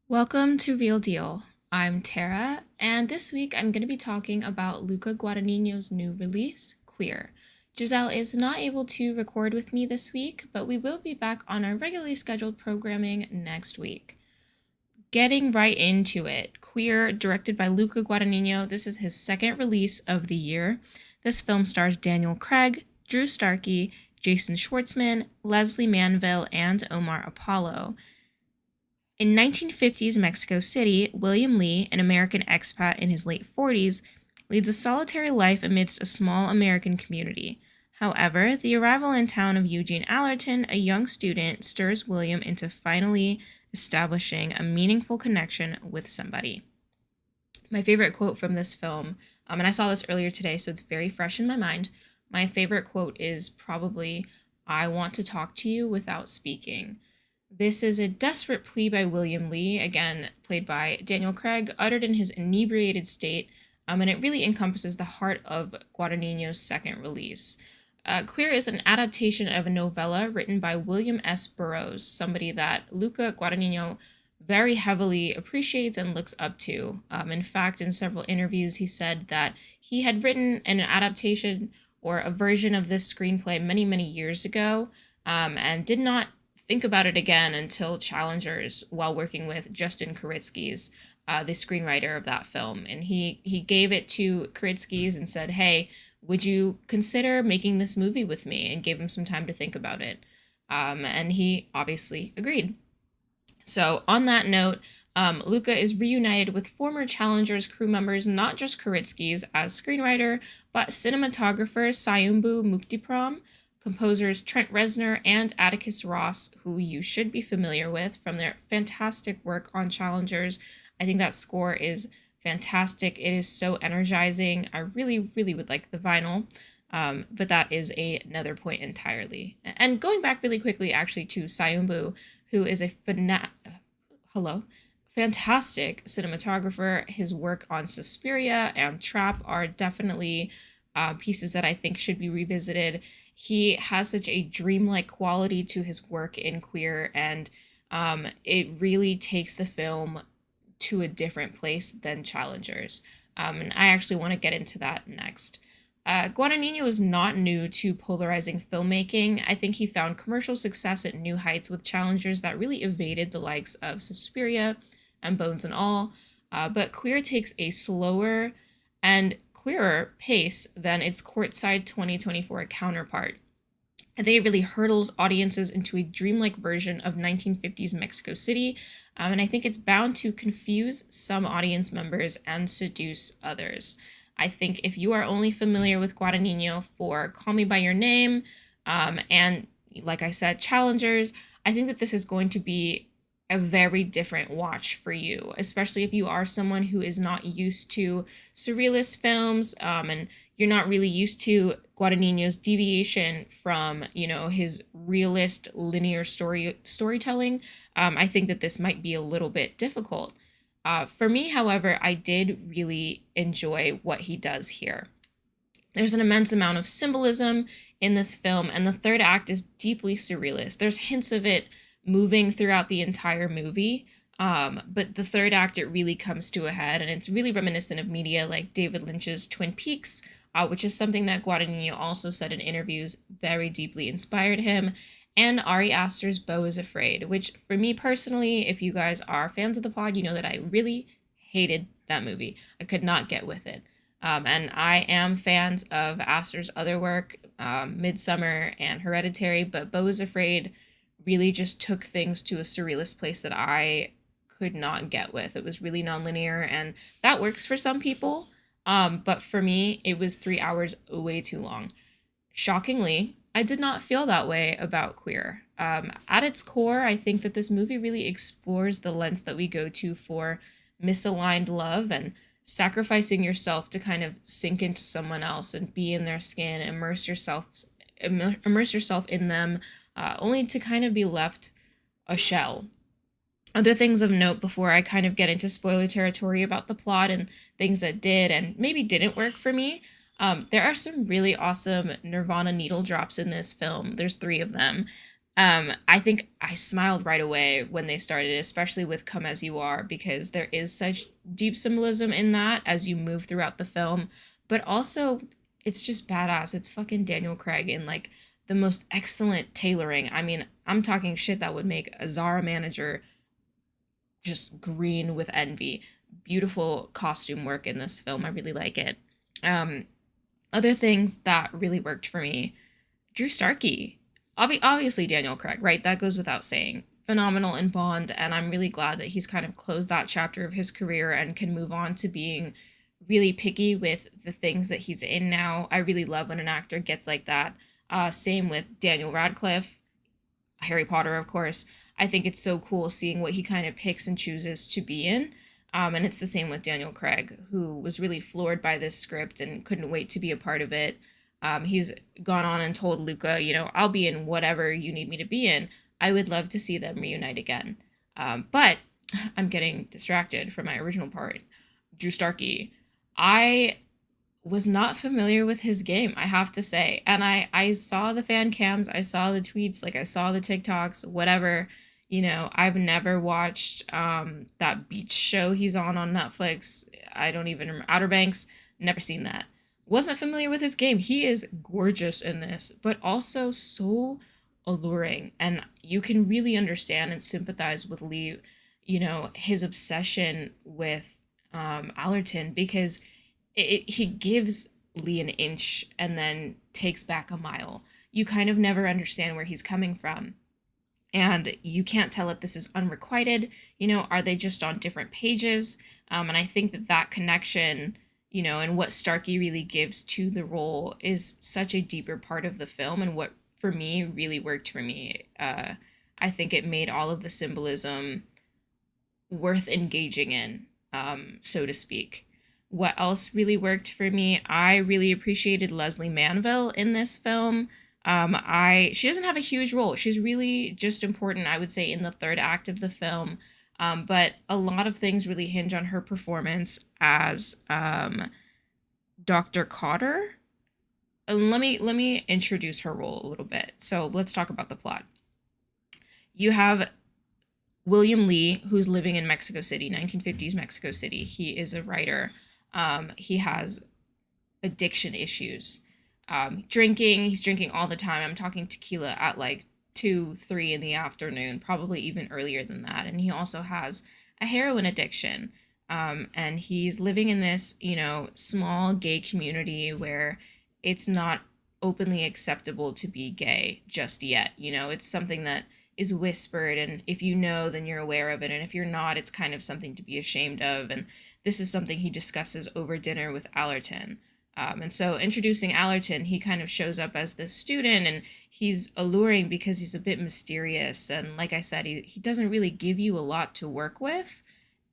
Welcome to Real Deal. I'm Terra, and this week I'm going to be talking about Luca Guadagnino's new release, Queer. Giselle is not able to record with me this week, but we will be back on our regularly scheduled programming next week. Getting right into it, Queer, directed by Luca Guadagnino, this is his second release of the year. This film stars Daniel Craig, Drew Starkey, Jason Schwartzman, Leslie Manville, and Omar Apollo. In 1950s Mexico City, William Lee, an American expat in his late 40s, leads a solitary life amidst a small American community. However, the arrival in town of Eugene Allerton, a young student, stirs William into finally establishing a meaningful connection with somebody. My favorite quote from this film, and I saw this earlier today, so it's very fresh in my mind. My favorite quote is probably, "I want to talk to you without speaking." This is a desperate plea by William Lee, again played by Daniel Craig, uttered in his inebriated state, and it really encompasses the heart of Guadagnino's second release. Queer is an adaptation of a novella written by William S. Burroughs, somebody that Luca Guadagnino very heavily appreciates and looks up to. In fact, in several interviews, he said that he had written an adaptation or a version of this screenplay many, many years ago, and did not think about it again until Challengers, while working with Justin Kuritzky's, the screenwriter of that film. And he gave it to Kuritzky's and said, "Hey, would you consider making this movie with me?" and gave him some time to think about it. And he obviously agreed. So on that note, Luca is reunited with former Challengers crew members, not just Kuritzky's as screenwriter, but cinematographer Sayumbu Muktipram, composers Trent Reznor and Atticus Ross, who you should be familiar with from their fantastic work on Challengers. I think that score is fantastic. It is so energizing. I really, really would like the vinyl, but that is another point entirely. And going back really quickly, actually, to Sayumbu, who is a fantastic cinematographer. His work on Suspiria and Trap are definitely pieces that I think should be revisited. He has such a dreamlike quality to his work in Queer, and it really takes the film to a different place than Challengers. And I actually want to get into that next. Guadagnino is not new to polarizing filmmaking. I think he found commercial success at new heights with Challengers that really evaded the likes of Suspiria and Bones and All, but Queer takes a slower and queerer pace than its courtside 2024 counterpart. I think it really hurdles audiences into a dreamlike version of 1950s Mexico City, and I think it's bound to confuse some audience members and seduce others. I think if you are only familiar with Guadagnino for Call Me By Your Name, and like I said, Challengers, I think that this is going to be a very different watch for you, especially if you are someone who is not used to surrealist films, and you're not really used to Guadagnino's deviation from, his realist linear storytelling. I think that this might be a little bit difficult. For me, however, I did really enjoy what he does here. There's an immense amount of symbolism in this film, and the third act is deeply surrealist. There's hints of it moving throughout the entire movie, but the third act, it really comes to a head, and it's really reminiscent of media like David Lynch's Twin Peaks, which is something that Guadagnino also said in interviews very deeply inspired him, and Ari Aster's Beau is Afraid, which for me personally, if you guys are fans of the pod, you know that I really hated that movie. I could not get with it. And I am fans of Aster's other work, Midsummer and Hereditary, but Beau is Afraid really just took things to a surrealist place that I could not get with. It was really nonlinear, and that works for some people, but for me, it was 3 hours way too long. Shockingly, I did not feel that way about Queer. At its core, I think that this movie really explores the lens that we go to for misaligned love and sacrificing yourself to kind of sink into someone else and be in their skin, immerse yourself in them, only to kind of be left a shell. Other things of note before I kind of get into spoiler territory about the plot and things that did and maybe didn't work for me. There are some really awesome Nirvana needle drops in this film. There's 3 of them. I think I smiled right away when they started, especially with Come As You Are, because there is such deep symbolism in that as you move throughout the film. But also, it's just badass. It's fucking Daniel Craig in like the most excellent tailoring. I mean, I'm talking shit that would make a Zara manager just green with envy. Beautiful costume work in this film. I really like it. Um, Other things that really worked for me, Drew Starkey. Obviously, Daniel Craig, right? That goes without saying. Phenomenal in Bond, and I'm really glad that he's kind of closed that chapter of his career and can move on to being really picky with the things that he's in now. I really love when an actor gets like that. Same with Daniel Radcliffe, Harry Potter, of course. I think it's so cool seeing what he kind of picks and chooses to be in. And it's the same with Daniel Craig, who was really floored by this script and couldn't wait to be a part of it. He's gone on and told Luca, I'll be in whatever you need me to be in. I would love to see them reunite again. But I'm getting distracted from my original part. Drew Starkey. I was not familiar with his game, I have to say. And I saw the fan cams, I saw the tweets, like I saw the TikToks, whatever. I've never watched that beach show he's on Netflix. I don't even remember. Outer Banks, never seen that. Wasn't familiar with his game. He is gorgeous in this, but also so alluring. And you can really understand and sympathize with Lee, his obsession with Allerton, because he gives Lee an inch and then takes back a mile. You kind of never understand where he's coming from. And you can't tell if this is unrequited. Are they just on different pages? And I think that connection, and what Starkey really gives to the role is such a deeper part of the film, and what for me really worked for me. I think it made all of the symbolism worth engaging in, so to speak. What else really worked for me? I really appreciated Leslie Manville in this film. She doesn't have a huge role. She's really just important, I would say, in the third act of the film. But a lot of things really hinge on her performance as Dr. Cotter. Let me introduce her role a little bit. So let's talk about the plot. You have William Lee, who's living in Mexico City, 1950s Mexico City. He is a writer. He has addiction issues. He's drinking all the time. I'm talking tequila at like 2, 3 in the afternoon, probably even earlier than that. And he also has a heroin addiction. And he's living in this, small gay community where it's not openly acceptable to be gay just yet. It's something that is whispered, and if you know, then you're aware of it, and if you're not, it's kind of something to be ashamed of. And this is something he discusses over dinner with Allerton. And so introducing Allerton, he kind of shows up as this student, and he's alluring because he's a bit mysterious, and like I said, he doesn't really give you a lot to work with,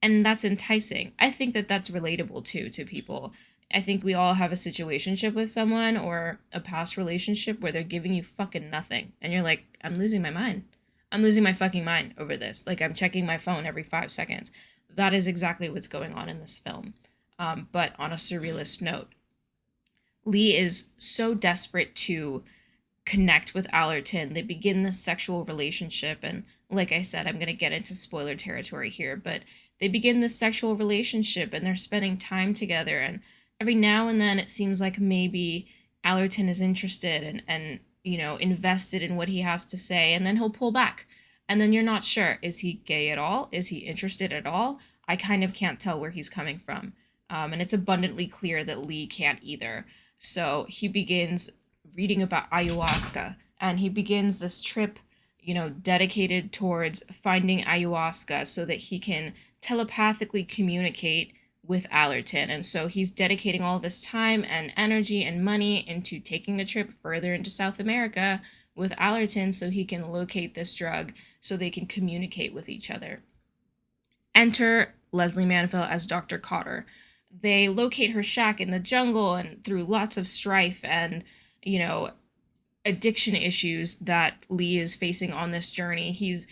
and that's enticing. I think that that's relatable too to people. I think we all have a situationship with someone or a past relationship where they're giving you fucking nothing, and you're like, I'm losing my mind. I'm losing my fucking mind over this. Like, I'm checking my phone every 5 seconds. That is exactly what's going on in this film. But on a surrealist note, Lee is so desperate to connect with Allerton. They begin this sexual relationship. And like I said, I'm going to get into spoiler territory here, but they begin this sexual relationship and they're spending time together. And every now and then it seems like maybe Allerton is interested and invested in what he has to say. And then he'll pull back. And then you're not sure. Is he gay at all? Is he interested at all? I kind of can't tell where he's coming from. And it's abundantly clear that Lee can't either. So he begins reading about ayahuasca, and he begins this trip, dedicated towards finding ayahuasca so that he can telepathically communicate with Allerton. And so he's dedicating all this time and energy and money into taking the trip further into South America with Allerton so he can locate this drug so they can communicate with each other. Enter Leslie Manville as Dr. Cotter. They locate her shack in the jungle, and through lots of strife and, addiction issues that Lee is facing on this journey. He's,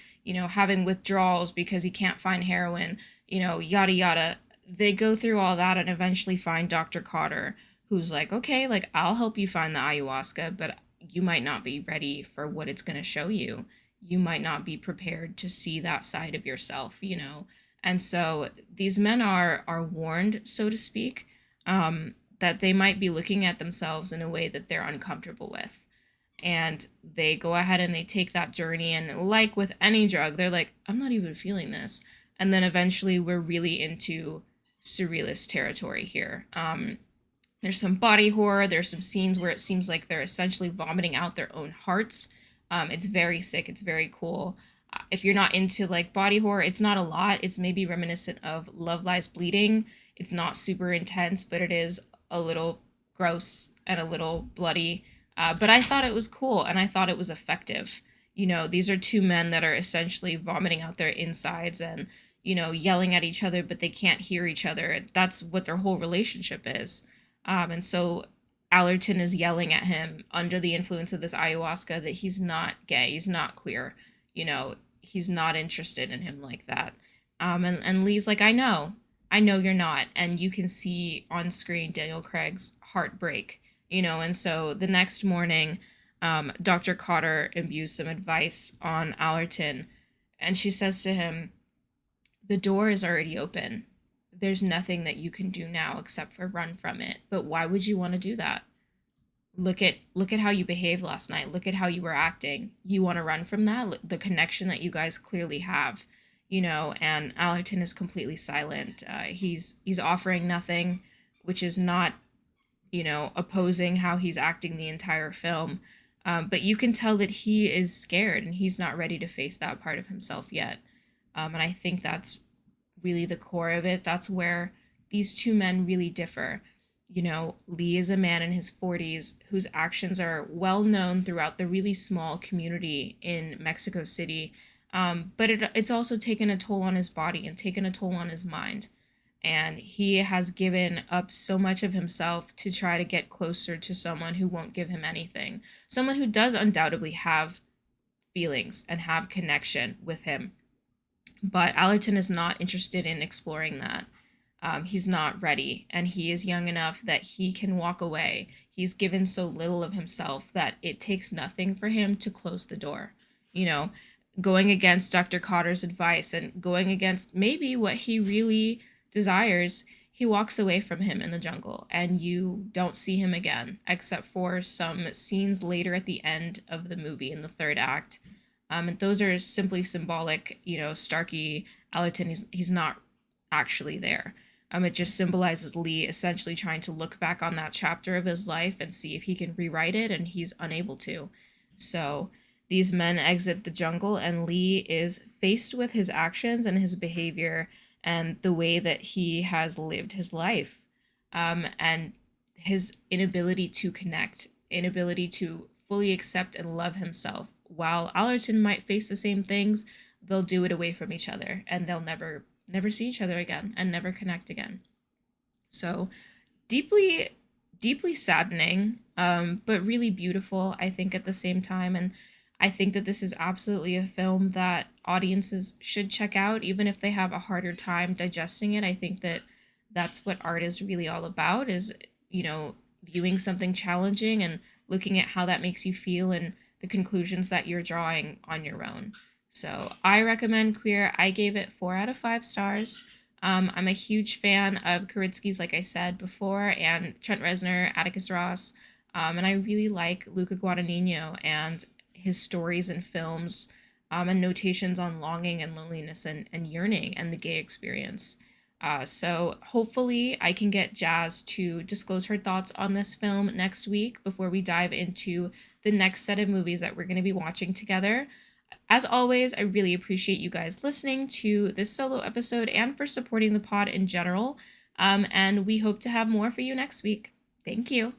having withdrawals because he can't find heroin, yada, yada. They go through all that and eventually find Dr. Cotter, who's like, okay, like, I'll help you find the ayahuasca, but you might not be ready for what it's going to show you. you might not be prepared to see that side of yourself, you know. And so these men are warned, so to speak, that they might be looking at themselves in a way that they're uncomfortable with. And they go ahead and they take that journey, and like with any drug, they're like, I'm not even feeling this. And then eventually we're really into surrealist territory here. There's some body horror. There's some scenes where it seems like they're essentially vomiting out their own hearts. It's very sick. It's very cool. If you're not into like body horror, it's not a lot. It's maybe reminiscent of Love Lies Bleeding. It's not super intense, but it is a little gross and a little bloody. But I thought it was cool and I thought it was effective. You know, these are two men that are essentially vomiting out their insides and, you know, yelling at each other, but they can't hear each other. That's what their whole relationship is. And so Allerton is yelling at him under the influence of this ayahuasca that he's not gay, he's not queer, you know, he's not interested in him like that. And Lee's like, I know you're not. And you can see on screen Daniel Craig's heartbreak, you know. And so the next morning, Dr. Cotter imbues some advice on Allerton, and she says to him, the door is already open. There's nothing that you can do now except for run from it. But why would you want to do that? Look at how you behaved last night. Look at how you were acting. You want to run from that? The connection that you guys clearly have, you know. And Allerton is completely silent. He's offering nothing, which is not, you know, opposing how he's acting the entire film. But you can tell that he is scared and he's not ready to face that part of himself yet. And I think that's really the core of it. That's where these two men really differ. You know, Lee is a man in his 40s whose actions are well known throughout the really small community in Mexico City. But it's also taken a toll on his body and taken a toll on his mind. And he has given up so much of himself to try to get closer to someone who won't give him anything. Someone who does undoubtedly have feelings and have connection with him. But Allerton is not interested in exploring that. He's not ready, and he is young enough that he can walk away. He's given so little of himself that it takes nothing for him to close the door. You know, going against Dr. Cotter's advice and going against maybe what he really desires, he walks away from him in the jungle, and you don't see him again, except for some scenes later at the end of the movie in the third act. And those are simply symbolic, you know. Starkey Allerton, he's not actually there. It just symbolizes Lee essentially trying to look back on that chapter of his life and see if he can rewrite it, and he's unable to. So these men exit the jungle, and Lee is faced with his actions and his behavior and the way that he has lived his life, and his inability to connect, inability to fully accept and love himself. While Allerton might face the same things, they'll do it away from each other, and they'll never see each other again and never connect again. So deeply, deeply saddening, but really beautiful, I think, at the same time. And I think that this is absolutely a film that audiences should check out, even if they have a harder time digesting it. I think that that's what art is really all about, is, you know, viewing something challenging and looking at how that makes you feel and the conclusions that you're drawing on your own. So I recommend Queer. I gave it 4 out of 5 stars. I'm a huge fan of Karidsky's, like I said before, and Trent Reznor, Atticus Ross, and I really like Luca Guadagnino and his stories and films, and notations on longing and loneliness and yearning and the gay experience. So hopefully I can get Jazz to disclose her thoughts on this film next week before we dive into the next set of movies that we're going to be watching together. As always, I really appreciate you guys listening to this solo episode and for supporting the pod in general. And we hope to have more for you next week. Thank you.